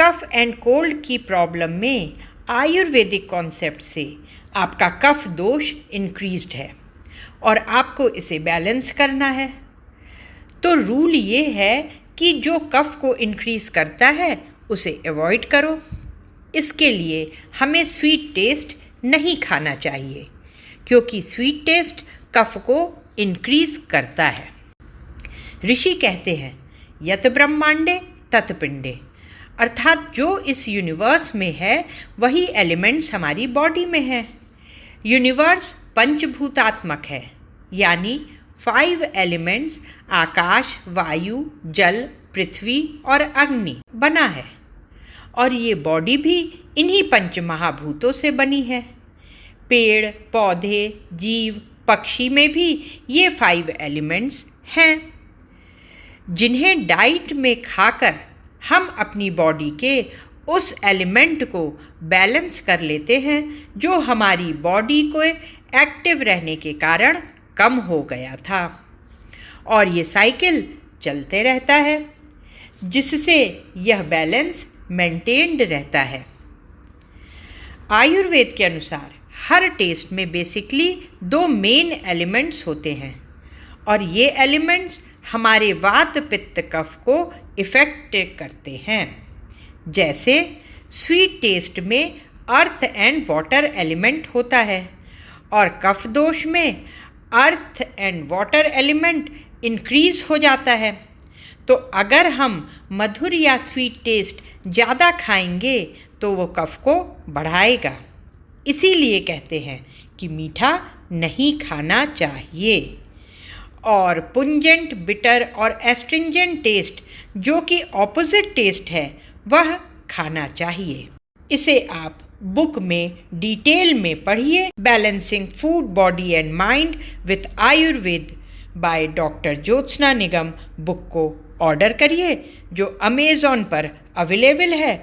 Cough and cold की problem में Ayurvedic concept से आपका कफ दोष इंक्रीज्ड है और आपको इसे बैलेंस करना है। तो रूल ये है कि जो कफ को इंक्रीज करता है उसे अवॉइड करो। इसके लिए हमें स्वीट टेस्ट नहीं खाना चाहिए, क्योंकि स्वीट टेस्ट कफ को इंक्रीज करता है। ऋषि कहते हैं यत ब्रह्मांडे तत पिंडे, अर्थात जो इस यूनिवर्स में है वही एलिमेंट्स हमारी बॉडी में है। यूनिवर्स पंचभूतात्मक है, यानी 5 एलिमेंट्स आकाश, वायु, जल, पृथ्वी और अग्नि बना है, और ये बॉडी भी इन्हीं पंच महाभूतों से बनी है। पेड़, पौधे, जीव, पक्षी में भी ये 5 एलिमेंट्स हैं, जिन्हें डाइट में खाकर हम अपनी बॉडी के उस एलिमेंट को बैलेंस कर लेते हैं जो हमारी बॉडी को एक्टिव रहने के कारण कम हो गया था, और ये साइकिल चलते रहता है, जिससे यह बैलेंस मेंटेन्ड रहता है। आयुर्वेद के अनुसार हर टेस्ट में बेसिकली 2 मेन एलिमेंट्स होते हैं, और ये एलिमेंट्स हमारे वात पित्त कफ को इफ़ेक्ट करते हैं। जैसे स्वीट टेस्ट में अर्थ एंड वाटर एलिमेंट होता है, और कफ दोष में earth and water element increase हो जाता है। तो अगर हम मधुर या स्वीट टेस्ट ज़्यादा खाएंगे तो वो कफ को बढ़ाएगा। इसीलिए कहते हैं कि मीठा नहीं खाना चाहिए, और पुंजेंट, बिटर और एस्ट्रिंजेंट टेस्ट जो कि ऑपोजिट टेस्ट है वह खाना चाहिए। इसे आप बुक में डिटेल में पढ़िए। Balancing food, body and mind with Ayurveda by doctor Jyotsna Nigam book को ऑर्डर करिए, जो अमेज़ॉन पर अवेलेबल है